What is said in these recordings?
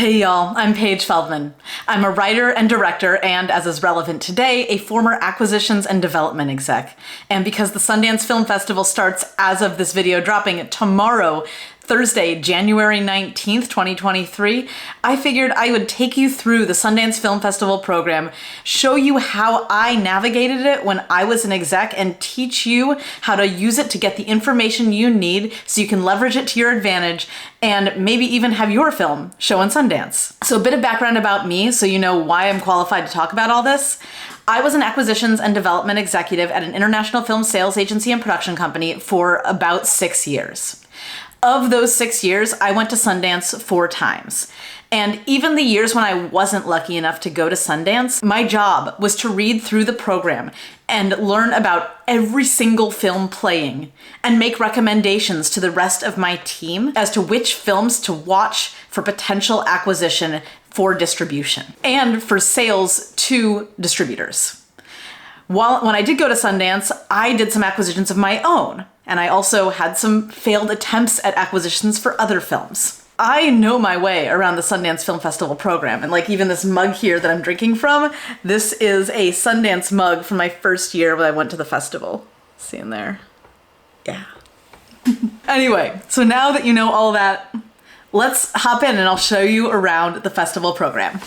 Hey y'all, I'm Paige Feldman. I'm a writer and director and, as is relevant today, a former acquisitions and development exec. And because the Sundance Film Festival starts as of this video dropping tomorrow, Thursday, January 19th, 2023, I figured I would take you through the Sundance Film Festival program, show you how I navigated it when I was an exec, and teach you how to use it to get the information you need so you can leverage it to your advantage and maybe even have your film show in Sundance. So a bit of background about me so you know why I'm qualified to talk about all this. I was an acquisitions and development executive at an international film sales agency and production company for about 6 years. Of those 6 years, I went to Sundance 4 times. And even the years when I wasn't lucky enough to go to Sundance, my job was to read through the program and learn about every single film playing and make recommendations to the rest of my team as to which films to watch for potential acquisition for distribution and for sales to distributors. When I did go to Sundance, I did some acquisitions of my own. And I also had some failed attempts at acquisitions for other films. I know my way around the Sundance Film Festival program. And like even this mug here that I'm drinking from, this is a Sundance mug from my first year when I went to the festival. See in there? Yeah. Anyway, so now that you know all that, let's hop in and I'll show you around the festival program.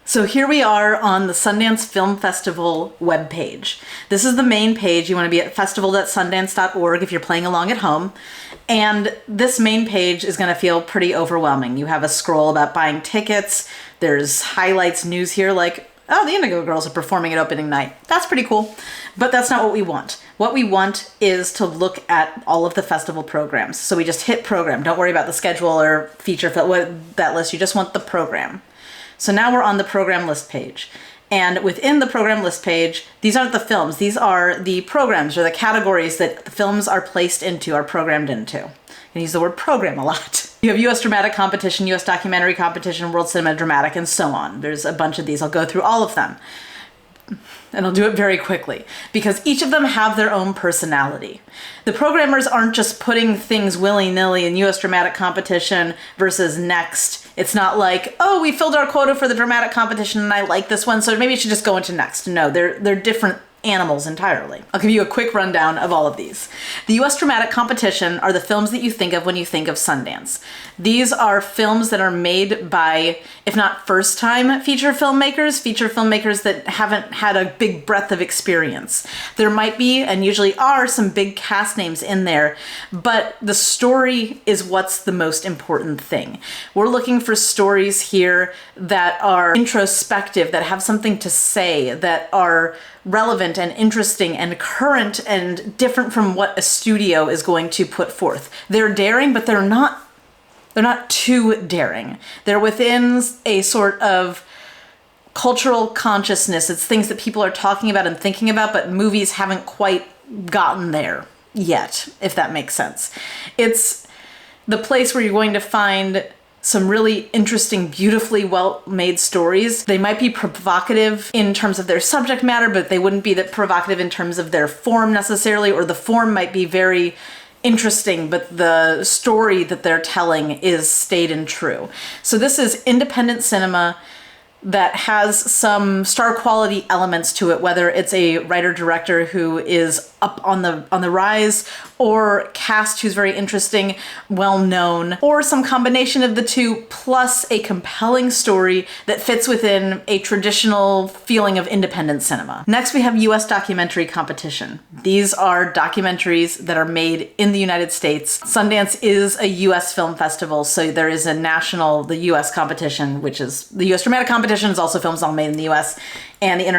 So here we are on the Sundance Film Festival webpage. This is the main page. You want to be at festival.sundance.org if you're playing along at home. And this main page is going to feel pretty overwhelming. You have a scroll about buying tickets. There's highlights news here like, oh, the Indigo Girls are performing at opening night. That's pretty cool. But that's not what we want. What we want is to look at all of the festival programs. So we just hit program. Don't worry about the schedule or feature that list. You just want the program. So now we're on the program list page. And within the program list page, these aren't the films. These are the programs or the categories that the films are placed into, are programmed into. I use the word program a lot. You have U.S. Dramatic Competition, U.S. Documentary Competition, World Cinema Dramatic, and so on. There's a bunch of these. I'll go through all of them. And I'll do it very quickly because each of them have their own personality. The programmers aren't just putting things willy-nilly in U.S. Dramatic Competition versus Next. It's not like, oh, we filled our quota for the dramatic competition and I like this one, so maybe it should just go into Next. No, they're different animals entirely. I'll give you a quick rundown of all of these. The U.S. Dramatic Competition are the films that you think of when you think of Sundance. These are films that are made by, if not first-time feature filmmakers that haven't had a big breadth of experience. There might be, and usually are, some big cast names in there, but the story is what's the most important thing. We're looking for stories here that are introspective, that have something to say, that are relevant and interesting and current and different from what a studio is going to put forth. They're daring, but they're not too daring. They're within a sort of cultural consciousness. It's things that people are talking about and thinking about, but movies haven't quite gotten there yet, if that makes sense. It's the place where you're going to find some really interesting, beautifully well-made stories. They might be provocative in terms of their subject matter, but they wouldn't be that provocative in terms of their form necessarily, or the form might be very interesting, but the story that they're telling is staid and true. So this is independent cinema that has some star quality elements to it, whether it's a writer-director who is up on the rise, or cast who's very interesting, well-known, or some combination of the two, plus a compelling story that fits within a traditional feeling of independent cinema. Next, we have U.S. Documentary Competition. These are documentaries that are made in the United States. Sundance is a U.S. film festival, so there is the U.S. competition, which is the U.S. Dramatic Competition is also films all made in the U.S., and an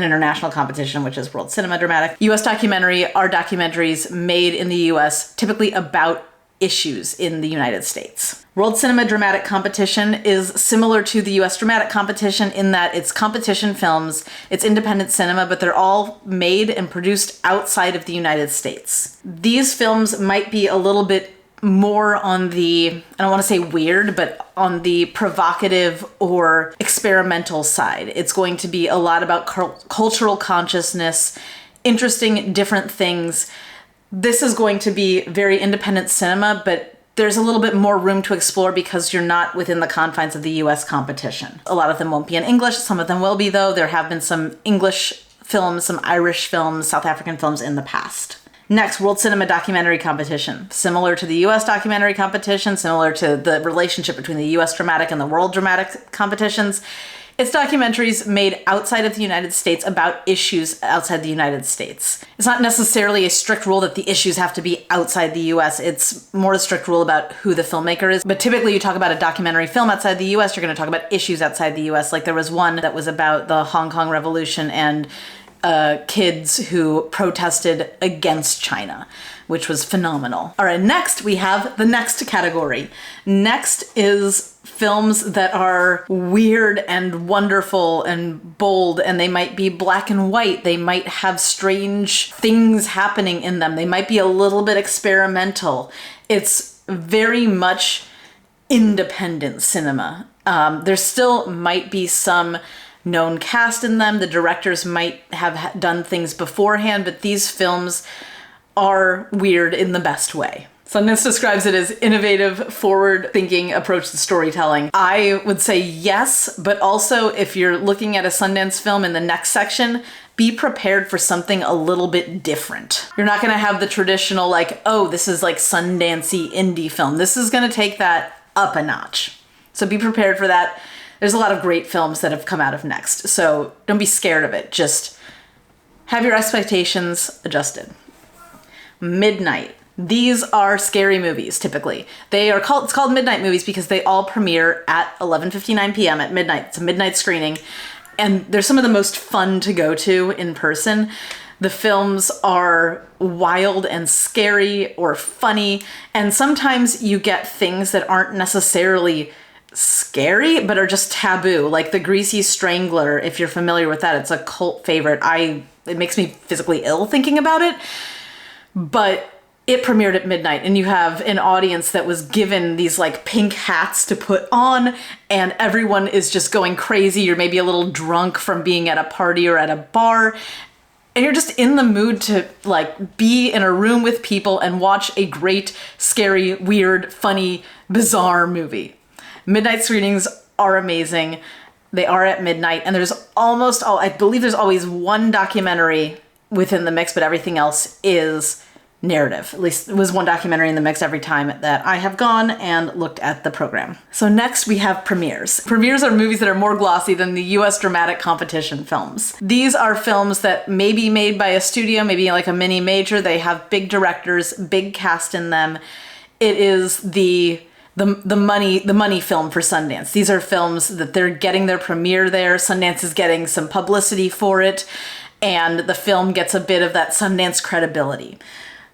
international competition, which is World Cinema Dramatic. U.S. Documentary are documentaries made in the U.S., typically about issues in the United States. World Cinema Dramatic Competition is similar to the U.S. Dramatic Competition in that it's competition films, it's independent cinema, but they're all made and produced outside of the United States. These films might be a little bit more on the, I don't want to say weird, but on the provocative or experimental side. It's going to be a lot about cultural consciousness, interesting different things. This is going to be very independent cinema, but there's a little bit more room to explore because you're not within the confines of the US competition. A lot of them won't be in English. Some of them will be, though. There have been some English films, some Irish films, South African films in the past. Next, World Cinema Documentary Competition. Similar to the US documentary competition, similar to the relationship between the US dramatic and the world dramatic competitions. It's documentaries made outside of the United States about issues outside the United States. It's not necessarily a strict rule that the issues have to be outside the US. It's more a strict rule about who the filmmaker is. But typically you talk about a documentary film outside the US, you're going to talk about issues outside the US. Like there was one that was about the Hong Kong Revolution and kids who protested against China, which was phenomenal. All right, next we have the next category. Next is films that are weird and wonderful and bold, and they might be black and white. They might have strange things happening in them. They might be a little bit experimental. It's very much independent cinema. There still might be some known cast in them. The directors might have done things beforehand, but these films are weird in the best way. Sundance describes it as innovative, forward-thinking approach to storytelling. I would say yes, but also if you're looking at a Sundance film in the next section, be prepared for something a little bit different. You're not gonna have the traditional like, oh, this is like Sundance-y indie film. This is gonna take that up a notch. So be prepared for that. There's a lot of great films that have come out of Next, so don't be scared of it. Just have your expectations adjusted. Midnight. These are scary movies, typically. It's called midnight movies because they all premiere at 11:59 p.m. at midnight. It's a midnight screening, and they're some of the most fun to go to in person. The films are wild and scary or funny, and sometimes you get things that aren't necessarily scary, but are just taboo, like The Greasy Strangler. If you're familiar with that, it's a cult favorite. It makes me physically ill thinking about it, but it premiered at midnight, and you have an audience that was given these like pink hats to put on, and everyone is just going crazy. You're maybe a little drunk from being at a party or at a bar, and you're just in the mood to like be in a room with people and watch a great, scary, weird, funny, bizarre movie. Midnight screenings are amazing. They are at midnight, and I believe there's always one documentary within the mix, but everything else is narrative. At least it was one documentary in the mix every time that I have gone and looked at the program. So next we have premieres. Premieres are movies that are more glossy than the US dramatic competition films. These are films that may be made by a studio, maybe like a mini major. They have big directors, big cast in them. It is the money film for Sundance. These are films that they're getting their premiere there. Sundance is getting some publicity for it, and the film gets a bit of that Sundance credibility.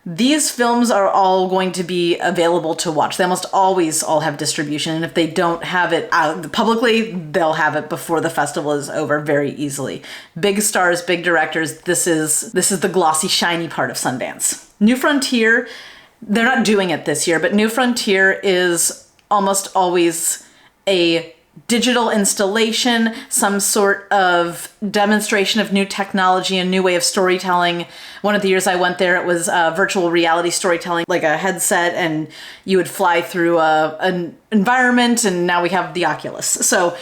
These films are all going to be available to watch. They almost always all have distribution, and if they don't have it out publicly, they'll have it before the festival is over very easily. Big stars, big directors, this is the glossy, shiny part of Sundance. New Frontier, they're not doing it this year, but New Frontier is almost always a digital installation, some sort of demonstration of new technology, a new way of storytelling. One of the years I went there, it was virtual reality storytelling, like a headset, and you would fly through an environment, and now we have the Oculus. So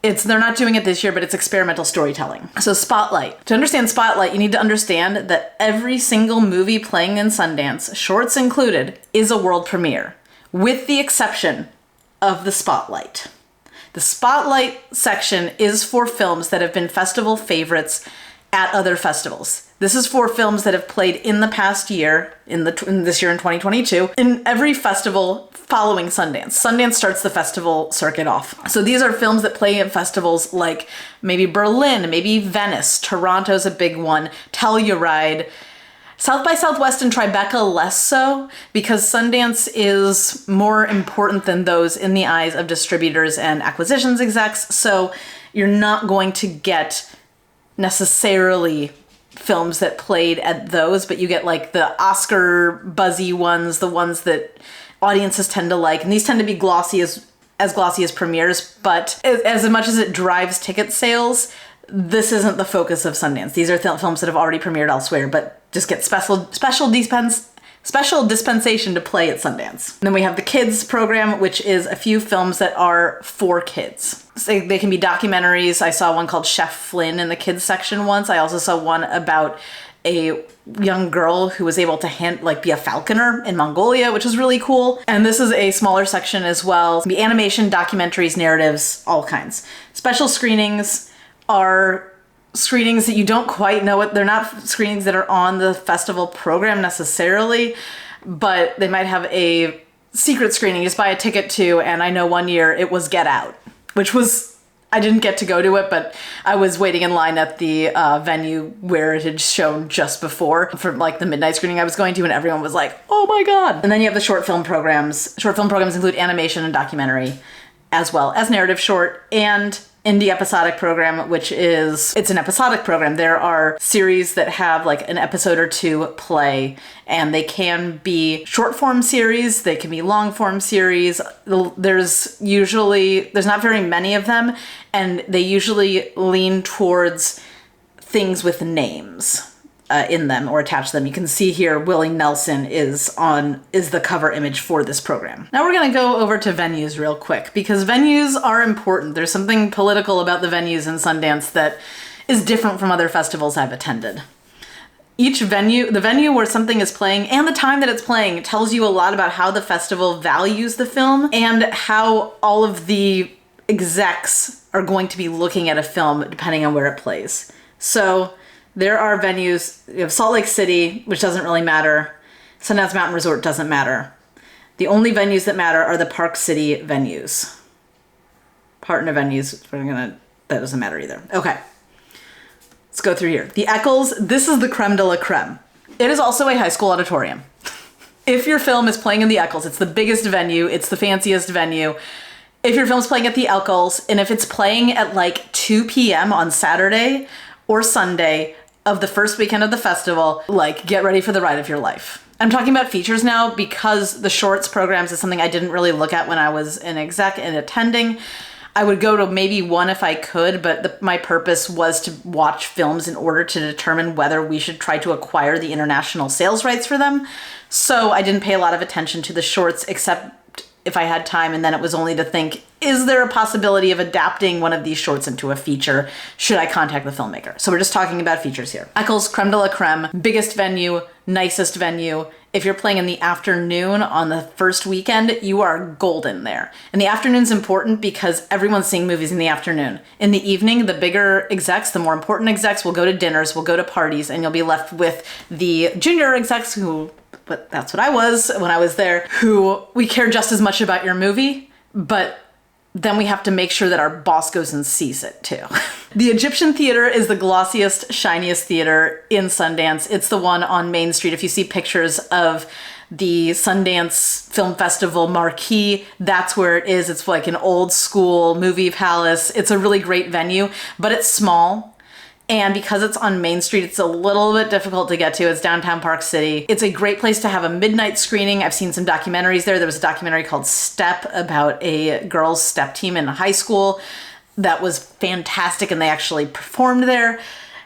they're not doing it this year, but it's experimental storytelling. So Spotlight. To understand Spotlight, you need to understand that every single movie playing in Sundance, shorts included, is a world premiere, with the exception of the Spotlight. The Spotlight section is for films that have been festival favorites at other festivals. This is for films that have played in the past year, in this year in 2022, in every festival following Sundance. Sundance starts the festival circuit off. So these are films that play at festivals like maybe Berlin, maybe Venice, Toronto's a big one, Telluride, South by Southwest and Tribeca less so, because Sundance is more important than those in the eyes of distributors and acquisitions execs. So you're not going to get necessarily films that played at those, but you get like the Oscar buzzy ones, the ones that audiences tend to like, and these tend to be glossy as glossy as premieres, but as much as it drives ticket sales, this isn't the focus of Sundance. These are films that have already premiered elsewhere, but just get special special dispensation to play at Sundance. And then we have the kids program, which is a few films that are for kids. So they can be documentaries. I saw one called Chef Flynn in the kids section once. I also saw one about a young girl who was able to be a falconer in Mongolia, which was really cool. And this is a smaller section as well. Be animation, documentaries, narratives, all kinds. Special screenings are screenings that you don't quite know what, they're not screenings that are on the festival program necessarily, but they might have a secret screening you just buy a ticket to. And I know one year it was Get Out, which was, I didn't get to go to it, but I was waiting in line at the venue where it had shown just before for like the midnight screening I was going to, and everyone was like, oh my God. And then you have the short film programs. Short film programs include animation and documentary, as well as narrative short and indie episodic program, which is, it's an episodic program. There are series that have like an episode or two play, and they can be short form series, they can be long form series. There's not very many of them, and they usually lean towards things with names in them or attach them. You can see here Willie Nelson is the cover image for this program. Now we're gonna go over to venues real quick, because venues are important. There's something political about the venues in Sundance that is different from other festivals I've attended. Each venue, the venue where something is playing and the time that it's playing, tells you a lot about how the festival values the film and how all of the execs are going to be looking at a film depending on where it plays. So there are venues, you have Salt Lake City, which doesn't really matter. Sundance Mountain Resort doesn't matter. The only venues that matter are the Park City venues. Partner venues, that doesn't matter either. Okay, let's go through here. The Eccles, this is the creme de la creme. It is also a high school auditorium. If your film is playing in the Eccles, it's the biggest venue, it's the fanciest venue. If your film's playing at the Eccles, and if it's playing at like 2 p.m. on Saturday or Sunday, of the first weekend of the festival, like, get ready for the ride of your life. I'm talking about features now because the shorts programs is something I didn't really look at when I was an exec and attending. I would go to maybe one if I could, but my purpose was to watch films in order to determine whether we should try to acquire the international sales rights for them. So I didn't pay a lot of attention to the shorts except if I had time, and then it was only to think, is there a possibility of adapting one of these shorts into a feature? Should I contact the filmmaker? So we're just talking about features here. Eccles, creme de la creme, biggest venue, nicest venue. If you're playing in the afternoon on the first weekend, you are golden there. And the afternoon's important because everyone's seeing movies in the afternoon. In the evening, the bigger execs, the more important execs will go to dinners, will go to parties, and you'll be left with the junior execs but that's what I was when I was there, who we care just as much about your movie, but then we have to make sure that our boss goes and sees it too. The Egyptian Theater is the glossiest, shiniest theater in Sundance. It's the one on Main Street. If you see pictures of the Sundance Film Festival marquee, that's where it is. It's like an old school movie palace. It's a really great venue, but it's small. And because it's on Main Street, it's a little bit difficult to get to. It's downtown Park City. It's a great place to have a midnight screening. I've seen some documentaries there. There was a documentary called Step about a girls' step team in high school that was fantastic, and they actually performed there.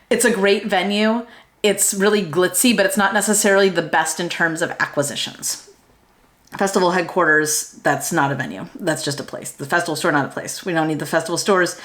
It's a great venue. It's really glitzy, but it's not necessarily the best in terms of acquisitions. Festival headquarters, that's not a venue. That's just a place. The festival store, not a place. We don't need the festival stores.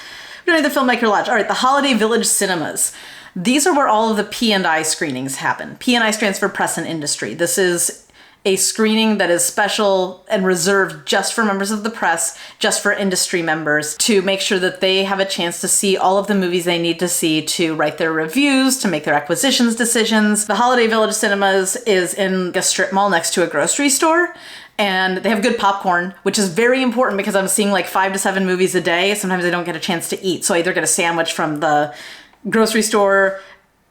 We don't need the Filmmaker Lodge. All right, the Holiday Village Cinemas. These are where all of the P&I screenings happen. P&I stands for Press and Industry. This is a screening that is special and reserved just for members of the press, just for industry members, to make sure that they have a chance to see all of the movies they need to see to write their reviews, to make their acquisitions decisions. The Holiday Village Cinemas is in a strip mall next to a grocery store. And they have good popcorn, which is very important because I'm seeing like 5 to 7 movies a day. Sometimes I don't get a chance to eat. So I either get a sandwich from the grocery store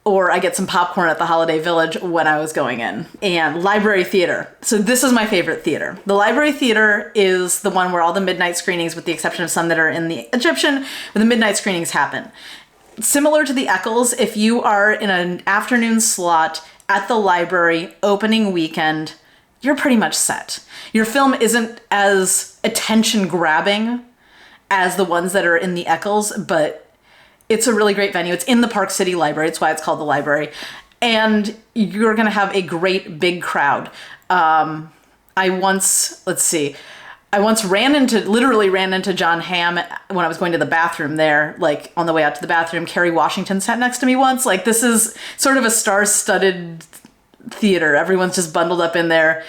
or I get some popcorn at the Holiday Village when I was going in. And library theater. So this is my favorite theater. The library theater is the one where all the midnight screenings, with the exception of some that are in the Egyptian, where the midnight screenings happen. Similar to the Eccles, if you are in an afternoon slot at the library opening weekend, you're pretty much set. Your film isn't as attention grabbing as the ones that are in the Eccles, but it's a really great venue. It's in the Park City Library. It's why it's called the library. and you're going to have a great big crowd. I once literally ran into John Hamm when I was going to the bathroom there, like on the way out to the bathroom. Kerry Washington sat next to me once. Like, this is sort of a star-studded theater. Everyone's just bundled up in there.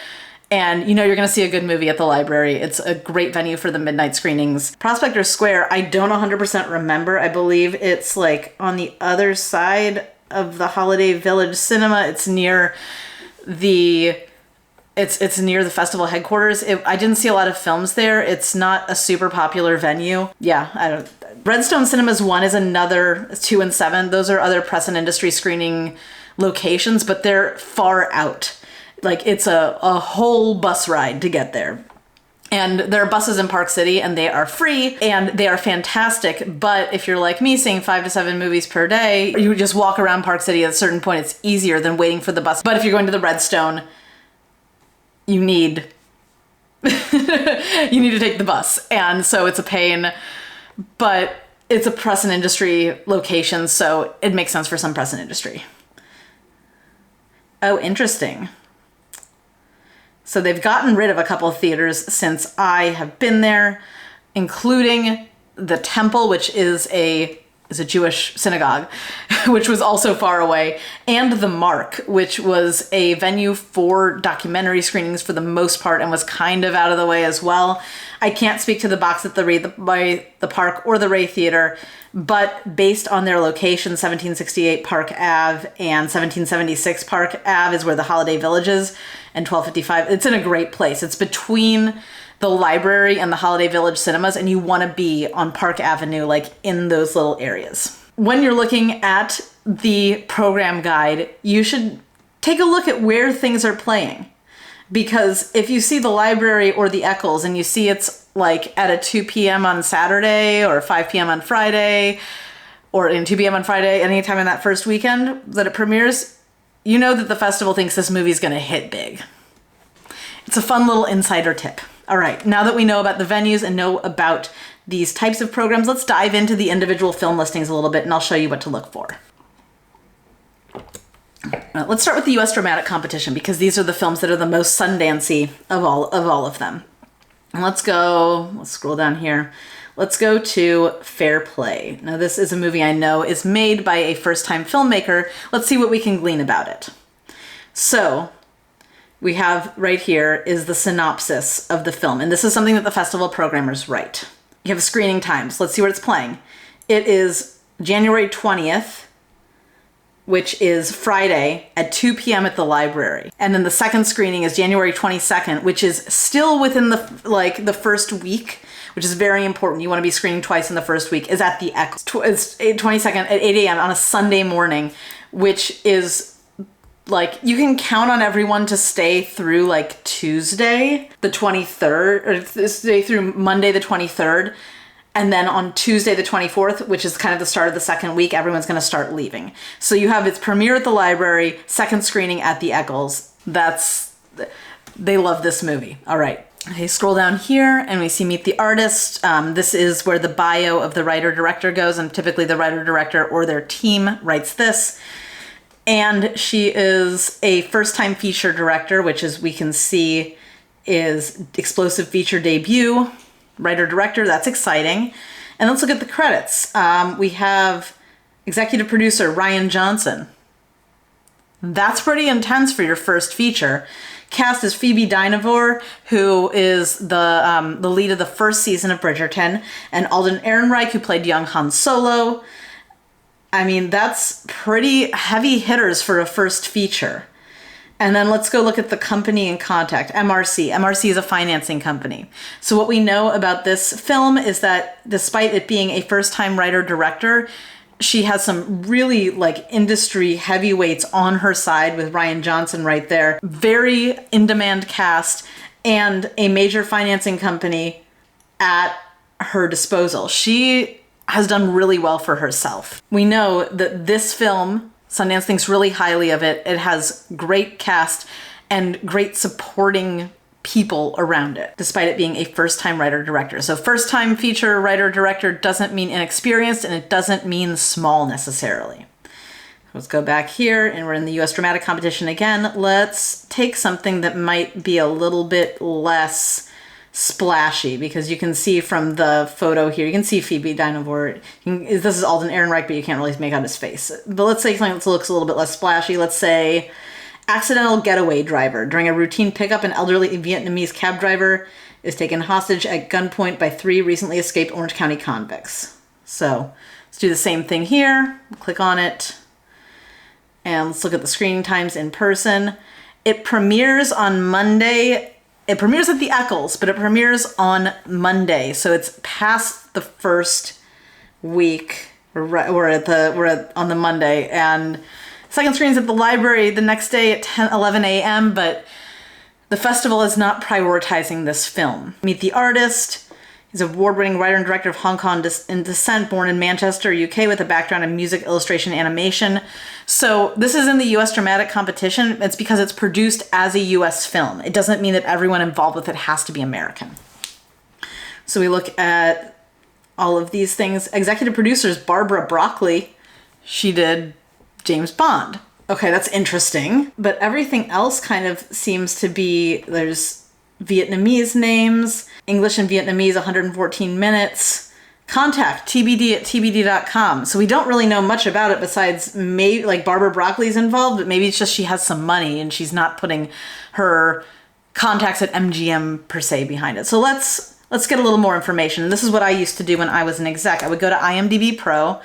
And you know you're going to see a good movie at the library. It's a great venue for the midnight screenings. Prospector Square, I don't 100% remember. I believe it's like on the other side of the Holiday Village Cinema. It's near the... It's near the festival headquarters. I didn't see a lot of films there. It's not a super popular venue. Yeah, Redstone Cinemas 1 is another, 2 and 7. Those are other press and industry screening locations, but they're far out. Like, it's a whole bus ride to get there. And there are buses in Park City, and they are free, and they are fantastic. But if you're like me, seeing 5 to 7 movies per day, you just walk around Park City. At a certain point, it's easier than waiting for the bus. But if you're going to the Redstone, you need to take the bus. And so it's a pain, but it's a press and industry location, so it makes sense for some press and industry. Oh, interesting. So they've gotten rid of a couple of theaters since I have been there, including the Temple, which is a Jewish synagogue, which was also far away, and the Mark, which was a venue for documentary screenings for the most part and was kind of out of the way as well. I can't speak to the box at the Park or the Ray Theater, but based on their location, 1768 Park Ave and 1776 Park Ave is where the Holiday Village is, and 1255. It's in a great place. It's between the library and the Holiday Village cinemas, and you want to be on Park Avenue, like in those little areas. When you're looking at the program guide, you should take a look at where things are playing. Because if you see the library or the Eccles and you see it's like at a 2 p.m. on Saturday or 5 p.m. on Friday or in 2 p.m. on Friday, anytime in that first weekend that it premieres, you know that the festival thinks this movie's going to hit big. It's a fun little insider tip. All right, now that we know about the venues and know about these types of programs, let's dive into the individual film listings a little bit, and I'll show you what to look for. Let's start with the U.S. Dramatic Competition, because these are the films that are the most Sundance-y of all of them. And let's scroll down here. Let's go to Fair Play. Now, this is a movie I know is made by a first-time filmmaker. Let's see what we can glean about it. So, we have right here is the synopsis of the film. And this is something that the festival programmers write. You have screening times. Let's see what it's playing. It is January 20th, which is Friday at 2 p.m. at the library. And then the second screening is January 22nd, which is still within the first week, which is very important. You want to be screening twice in the first week, is at the X. It's 22nd at 8 a.m. on a Sunday morning, which is like, you can count on everyone to stay through like Tuesday, the 23rd, or stay through Monday, the 23rd. And then on Tuesday, the 24th, which is kind of the start of the second week, everyone's going to start leaving. So you have its premiere at the library, second screening at the Eccles. They love this movie. All right. Okay, scroll down here and we see Meet the Artist. This is where the bio of the writer-director goes, and typically the writer-director or their team writes this. And she is a first-time feature director, which, as we can see, is explosive feature debut. Writer-director, that's exciting. And let's look at the credits. We have executive producer Ryan Johnson. That's pretty intense for your first feature. Cast is Phoebe Dynevor, who is the lead of the first season of Bridgerton, and Alden Ehrenreich, who played young Han Solo. I mean, that's pretty heavy hitters for a first feature. And then let's go look at the company and contact, MRC. MRC is a financing company. So what we know about this film is that despite it being a first-time writer-director, she has some really like industry heavyweights on her side with Ryan Johnson right there. Very in-demand cast and a major financing company at her disposal. She has done really well for herself. We know that this film, Sundance thinks really highly of it. It has great cast and great supporting people around it, despite it being a first-time writer-director. So first-time feature writer-director doesn't mean inexperienced, and it doesn't mean small necessarily. Let's go back here, and we're in the US Dramatic Competition again. Let's take something that might be a little bit less splashy, because you can see from the photo here, you can see Phoebe Dynevor. This is Alden Ehrenreich, but you can't really make out his face. But let's say something that looks a little bit less splashy. Let's say Accidental Getaway Driver. During a routine pickup, an elderly Vietnamese cab driver is taken hostage at gunpoint by 3 recently escaped Orange County convicts. So let's do the same thing here. Click on it. And let's look at the screening times in person. It premieres on Monday. It premieres at the Eccles, but it premieres on Monday. So it's past the first week. We're on the Monday. And second screen's at the library the next day at 11 a.m., but the festival is not prioritizing this film. Meet the artist. He's an award-winning writer and director of Hong Kong descent, born in Manchester, UK, with a background in music, illustration, animation. So this is in the US Dramatic Competition. It's because it's produced as a US film. It doesn't mean that everyone involved with it has to be American. So we look at all of these things. Executive producers, Barbara Broccoli. She did James Bond. Okay, that's interesting. But everything else kind of seems to be, there's Vietnamese names, English and Vietnamese, 114 minutes. Contact TBD at tbd.com. So we don't really know much about it besides maybe like Barbara Broccoli's involved, but maybe it's just she has some money and she's not putting her contacts at MGM per se behind it. So let's get a little more information. This is what I used to do when I was an exec. I would go to IMDb Pro,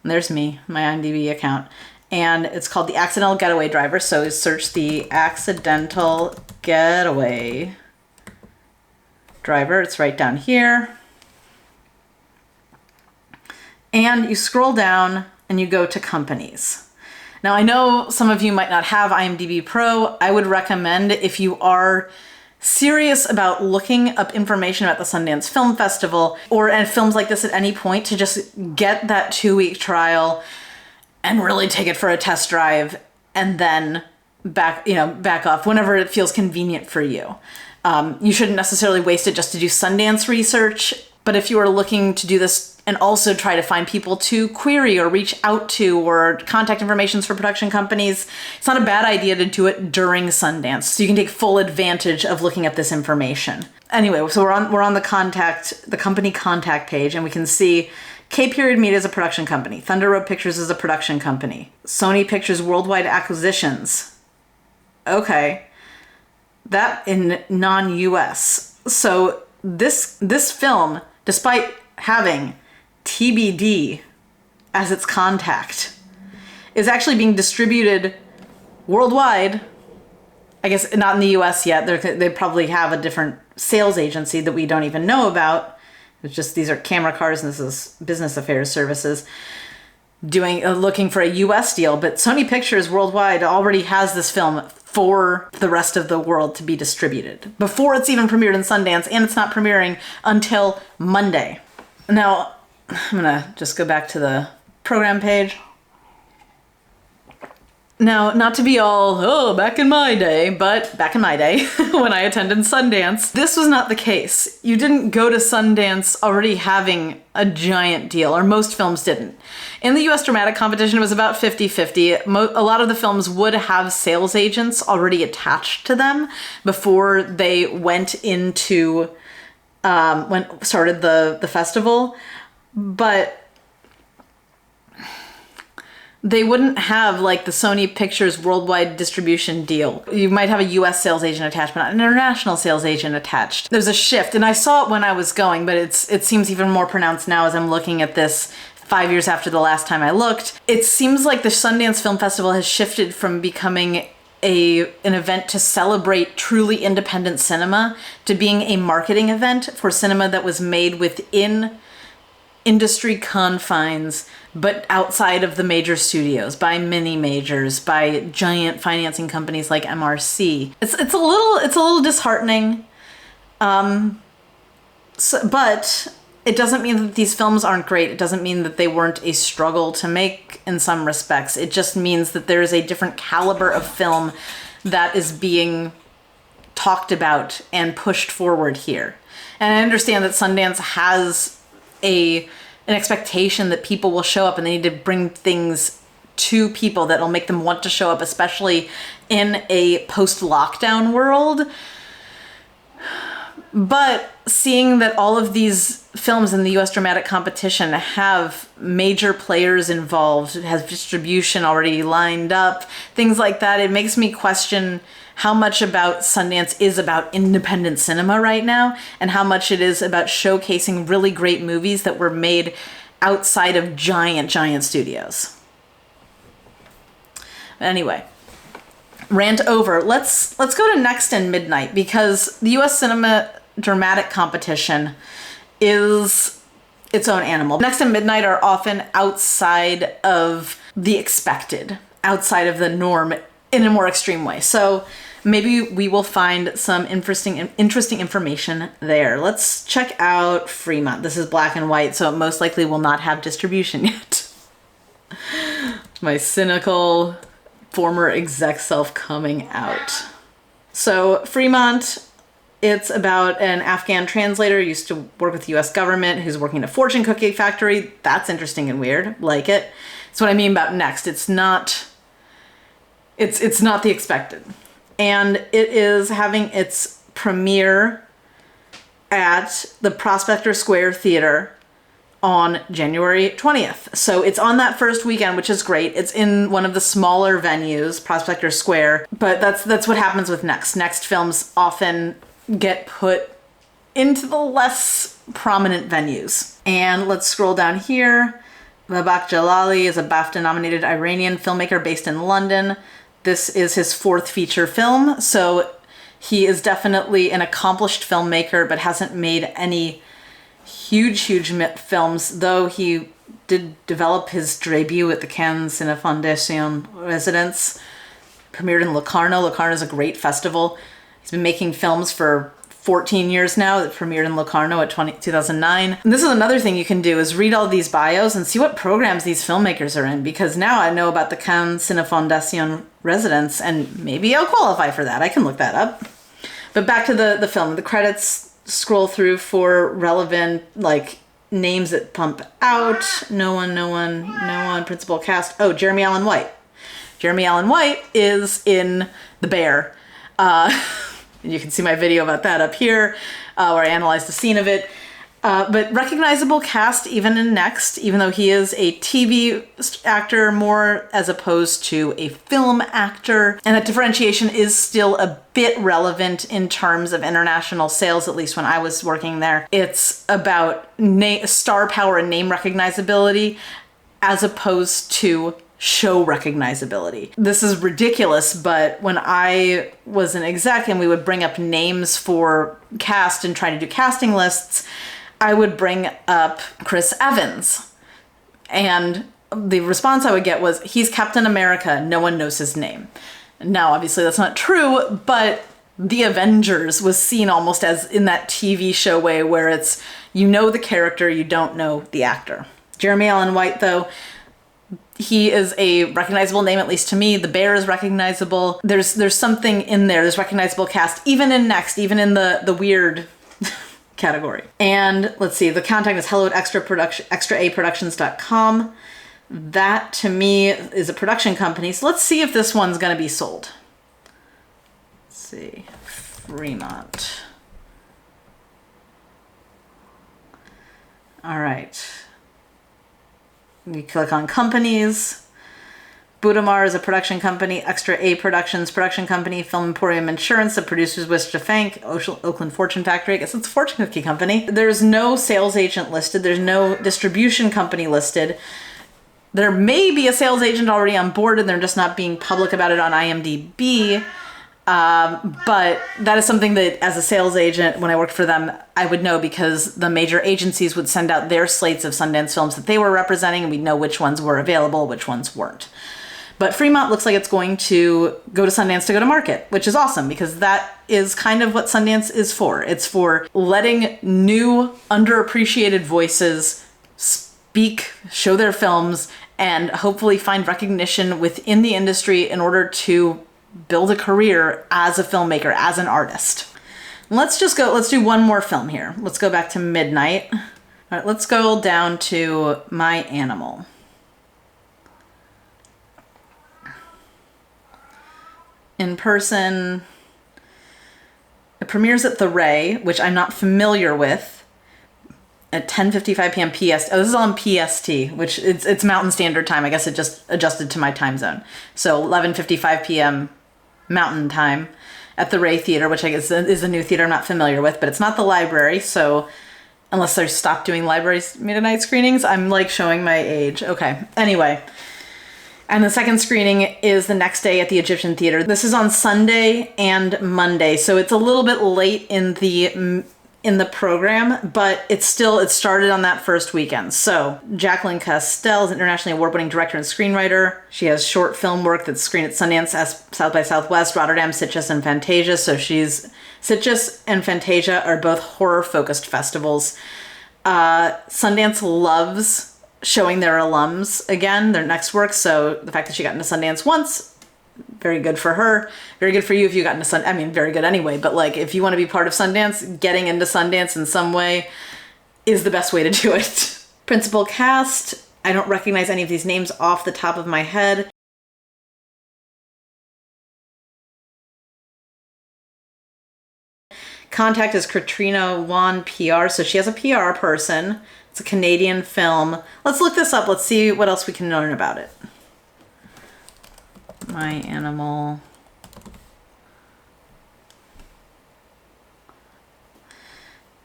and there's me, my IMDb account, and it's called the Accidental Getaway Driver. So search the Accidental Getaway Driver. It's right down here. And you scroll down and you go to companies. Now, I know some of you might not have IMDb Pro. I would recommend, if you are serious about looking up information about the Sundance Film Festival and films like this at any point, to just get that 2-week trial and really take it for a test drive, and then back off whenever it feels convenient for you. You shouldn't necessarily waste it just to do Sundance research, but if you are looking to do this and also try to find people to query or reach out to or contact informations for production companies, it's not a bad idea to do it during Sundance, so you can take full advantage of looking up this information. Anyway, so we're on the company contact page, and we can see K-Period Media is a production company. Thunder Road Pictures is a production company. Sony Pictures Worldwide Acquisitions. Okay. That in non-US. So this film, despite having TBD as its contact, is actually being distributed worldwide. I guess not in the US yet. They probably have a different sales agency that we don't even know about. It's just, these are camera cars and this is Business Affairs Services looking for a US deal. But Sony Pictures Worldwide already has this film for the rest of the world to be distributed before it's even premiered in Sundance, and it's not premiering until Monday. Now, I'm gonna just go back to the program page. Now, not to be all, back in my day, but back in my day, when I attended Sundance, this was not the case. You didn't go to Sundance already having a giant deal, or most films didn't. In the US Dramatic Competition, it was about 50-50. A lot of the films would have sales agents already attached to them before they went into, started the festival, but they wouldn't have like the Sony Pictures worldwide distribution deal. You might have a US sales agent attached, but not an international sales agent attached. There's a shift, and I saw it when I was going, but it seems even more pronounced now as I'm looking at this 5 years after the last time I looked. It seems like the Sundance Film Festival has shifted from becoming an event to celebrate truly independent cinema to being a marketing event for cinema that was made within industry confines, but outside of the major studios, by mini majors, by giant financing companies like MRC. It's a little disheartening, but it doesn't mean that these films aren't great. It doesn't mean that they weren't a struggle to make in some respects. It just means that there is a different caliber of film that is being talked about and pushed forward here. And I understand that Sundance has an expectation that people will show up and they need to bring things to people that'll make them want to show up, especially in a post-lockdown world. But seeing that all of these films in the US dramatic competition have major players involved, has distribution already lined up, things like that, it makes me question how much about Sundance is about independent cinema right now, and how much it is about showcasing really great movies that were made outside of giant studios. Anyway, rant over. Let's go to Next and Midnight, because the US Cinema Dramatic Competition is its own animal. Next and Midnight are often outside of the expected, outside of the norm in a more extreme way. So maybe we will find some interesting information there. Let's check out Fremont. This is black and white, so it most likely will not have distribution yet. My cynical former exec self coming out. So Fremont, it's about an Afghan translator who used to work with the US government who's working at a fortune cookie factory. That's interesting and weird. Like it. That's what I mean about Next. It's not the expected. And it is having its premiere at the Prospector Square Theater on January 20th. So it's on that first weekend, which is great. It's in one of the smaller venues, Prospector Square, but that's what happens with Next. Next films often get put into the less prominent venues. And let's scroll down here. Babak Jalali is a BAFTA-nominated Iranian filmmaker based in London. This is his fourth feature film, so he is definitely an accomplished filmmaker, but hasn't made any huge films, though he did develop his debut at the Cannes Cine Fondation residence, premiered in Locarno. Locarno is a great festival. He's been making films for 14 years now that premiered in Locarno at 2009. And this is another thing you can do, is read all these bios and see what programs these filmmakers are in, because now I know about the Cannes Cine Fondation residence and maybe I'll qualify for that. I can look that up. But back to the film. The credits scroll through for relevant like names that pump out. No one. Principal cast. Oh, Jeremy Allen White. Jeremy Allen White is in The Bear. And you can see my video about that up here, where I analyzed the scene of it. But recognizable cast even in Next, even though he is a TV actor more as opposed to a film actor. And that differentiation is still a bit relevant in terms of international sales, at least when I was working there. It's about star power and name recognizability as opposed to show recognizability. This is ridiculous, but when I was an exec and we would bring up names for cast and try to do casting lists, I would bring up Chris Evans. And the response I would get was, he's Captain America, no one knows his name. Now, obviously that's not true, but The Avengers was seen almost as in that TV show way where it's, you know the character, you don't know the actor. Jeremy Allen White, though, he is a recognizable name, at least to me. The Bear is recognizable. There's something in there. There's recognizable cast, even in Next, even in the weird category. And let's see, the contact is hello at extraaproductions.com. That, to me, is a production company. So let's see if this one's going to be sold. Let's see. Fremont. All right. We click on companies. Budamar is a production company. Extra A Productions, production company. Film Emporium Insurance, the producers wish to thank. Oakland Fortune Factory, I guess it's a fortune cookie company. There's no sales agent listed. There's no distribution company listed. There may be a sales agent already on board and they're just not being public about it on IMDb. But that is something that as a sales agent, when I worked for them, I would know, because the major agencies would send out their slates of Sundance films that they were representing, and we'd know which ones were available, which ones weren't. But Fremont looks like it's going to go to Sundance to go to market, which is awesome, because that is kind of what Sundance is for. It's for letting new, underappreciated voices speak, show their films, and hopefully find recognition within the industry in order to build a career as a filmmaker, as an artist. Let's do one more film here. Let's go back to Midnight. All right, let's go down to My Animal. in person. It premieres at the Ray, which I'm not familiar with, at 10:55 p.m. PST. Oh, this is on PST, which it's Mountain Standard Time. I guess it just adjusted to my time zone. So 11:55 p.m. Mountain Time at the Ray Theater, which I guess is a new theater I'm not familiar with, but it's not the library, so unless they stopped doing libraries midnight screenings, I'm like showing my age. Okay, anyway. And the second screening is the next day at the Egyptian Theater. This is on Sunday and Monday, so it's a little bit late in the program, but it started on that first weekend. So Jacqueline Castell is an internationally award-winning director and screenwriter. She has short film work that's screened at Sundance, South by Southwest, Rotterdam, Sitges, and Fantasia. So Sitges and Fantasia are both horror-focused festivals. Sundance loves showing their alums again, their next work. So the fact that she got into Sundance once, very good for her. Very good for you if you got into Sundance. I mean, very good anyway, but like if you want to be part of Sundance, getting into Sundance in some way is the best way to do it. Principal cast, I don't recognize any of these names off the top of my head. Contact is Katrina Wan PR, so she has a PR person. It's a Canadian film. Let's look this up. Let's see what else we can learn about it. My Animal.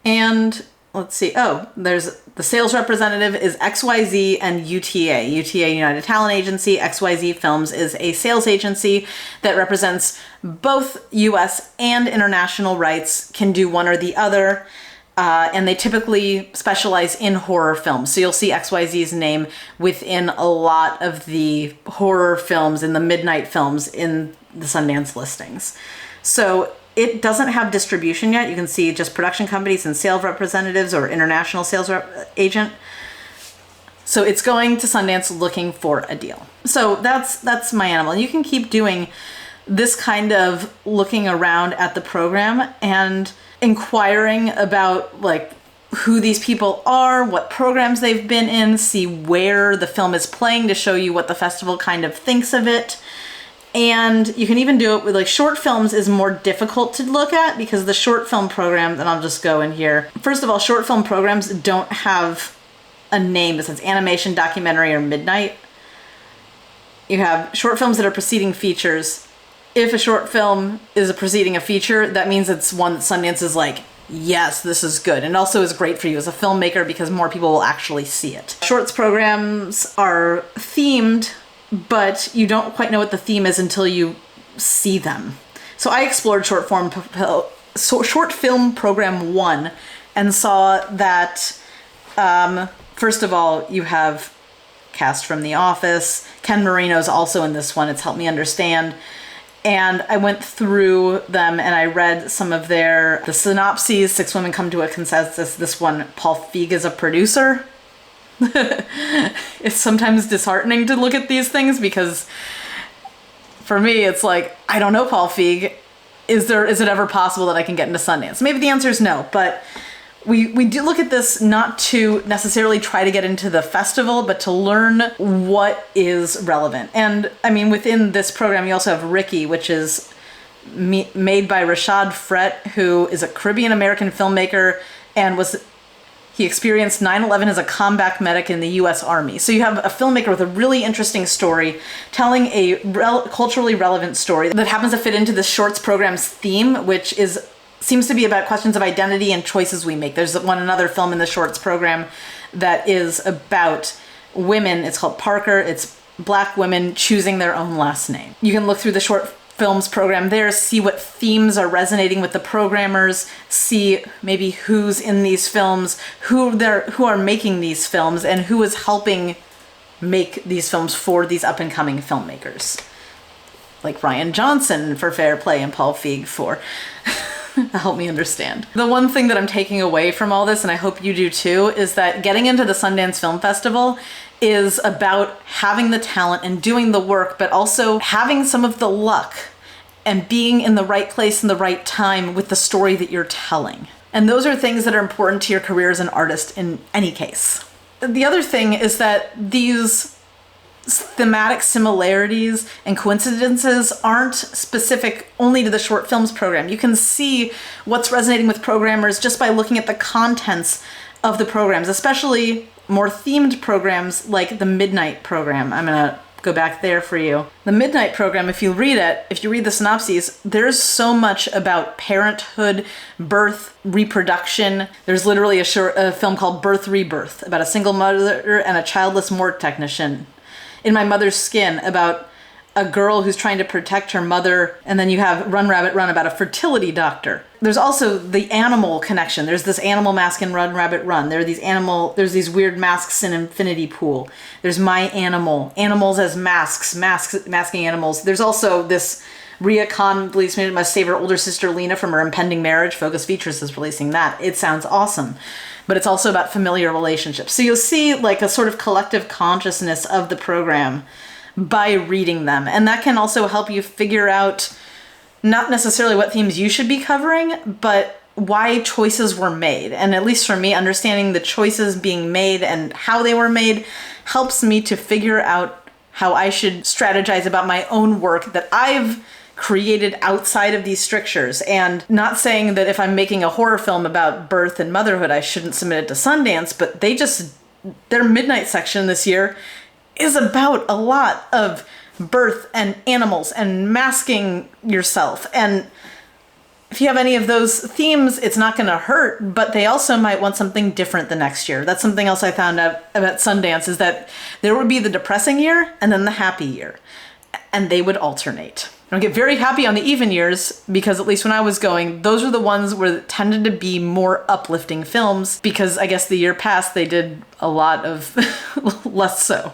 And let's see. Oh, there's the sales representative is XYZ and UTA. UTA, United Talent Agency. XYZ Films is a sales agency that represents both US and international rights, can do one or the other. And they typically specialize in horror films. So you'll see XYZ's name within a lot of the horror films and the midnight films in the Sundance listings. So it doesn't have distribution yet. You can see just production companies and sales representatives or international sales agent. So it's going to Sundance looking for a deal. So that's My Animal. You can keep doing this kind of looking around at the program and inquiring about like who these people are, what programs they've been in, see where the film is playing to show you what the festival kind of thinks of it. And you can even do it with like short films is more difficult to look at because the short film program, and I'll just go in here. First of all, short film programs don't have a name that says animation, documentary, or midnight. You have short films that are preceding features. If a short film is preceding a feature, that means it's one that Sundance is like, yes, this is good. And also is great for you as a filmmaker because more people will actually see it. Shorts programs are themed, but you don't quite know what the theme is until you see them. So I explored short film program 1 and saw that, first of all, you have cast from The Office. Ken Marino's also in this one. It's helped me understand. And I went through them and I read some of the synopses. 6 women come to a consensus. This one, Paul Feig is a producer. It's sometimes disheartening to look at these things because for me, it's like, I don't know Paul Feig. Is it ever possible that I can get into Sundance? Maybe the answer is no, but we do look at this not to necessarily try to get into the festival, but to learn what is relevant. And I mean, within this program, you also have Ricky, which is made by Rashad Frett, who is a Caribbean American filmmaker and he experienced 9/11 as a combat medic in the U.S. Army. So you have a filmmaker with a really interesting story, telling a culturally relevant story that happens to fit into the shorts program's theme, which seems to be about questions of identity and choices we make. There's another film in the shorts program that is about women. It's called Parker. It's Black women choosing their own last name. You can look through the short films program there, see what themes are resonating with the programmers, see maybe who's in these films, who are making these films, and who is helping make these films for these up-and-coming filmmakers. Like Ryan Johnson for Fair Play and Paul Feig for help me understand. The one thing that I'm taking away from all this, and I hope you do too, is that getting into the Sundance Film Festival is about having the talent and doing the work, but also having some of the luck and being in the right place in the right time with the story that you're telling. And those are things that are important to your career as an artist in any case. The other thing is that these thematic similarities and coincidences aren't specific only to the short films program. You can see what's resonating with programmers just by looking at the contents of the programs, especially more themed programs like the Midnight program. I'm gonna go back there for you. The Midnight program, if you read the synopses, there's so much about parenthood, birth, reproduction. There's literally a film called Birth Rebirth about a single mother and a childless morgue technician. In My Mother's Skin, about a girl who's trying to protect her mother, and then you have Run Rabbit Run about a fertility doctor. There's also the animal connection. There's this animal mask in Run Rabbit Run. There's these weird masks in Infinity Pool. There's My Animal, animals as masking animals. There's also this Rhea Khan releasing my favorite older sister Lena from her impending marriage. Focus Features is releasing that. It sounds awesome. But it's also about familiar relationships. So you'll see like a sort of collective consciousness of the program by reading them. And that can also help you figure out not necessarily what themes you should be covering, but why choices were made. And at least for me, understanding the choices being made and how they were made helps me to figure out how I should strategize about my own work that I've created outside of these strictures. And not saying that if I'm making a horror film about birth and motherhood, I shouldn't submit it to Sundance, but their Midnight section this year is about a lot of birth and animals and masking yourself. And if you have any of those themes, it's not going to hurt, but they also might want something different the next year. That's something else I found out about Sundance, is that there would be the depressing year and then the happy year, and they would alternate. I don't get very happy on the even years, because at least when I was going, those were the ones where it tended to be more uplifting films, because I guess the year past they did a lot of less so.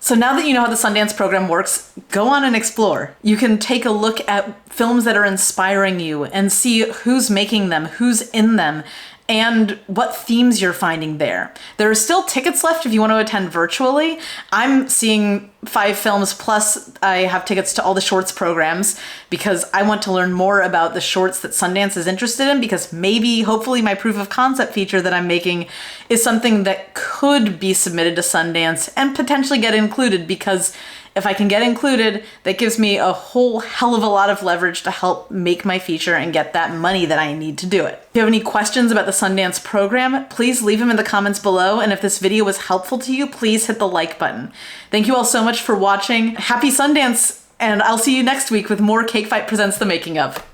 So now that you know how the Sundance program works, go on and explore. You can take a look at films that are inspiring you and see who's making them, who's in them, and what themes you're finding there. There are still tickets left if you want to attend virtually. I'm seeing 5 films, plus I have tickets to all the shorts programs because I want to learn more about the shorts that Sundance is interested in, because maybe, hopefully, my proof of concept feature that I'm making is something that could be submitted to Sundance and potentially get included, because if I can get included, that gives me a whole hell of a lot of leverage to help make my feature and get that money that I need to do it. If you have any questions about the Sundance program, please leave them in the comments below. And if this video was helpful to you, please hit the like button. Thank you all so much for watching. Happy Sundance, and I'll see you next week with more Cake Fight Presents The Making Of.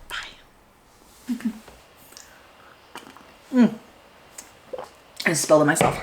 Bye. I spilled it myself.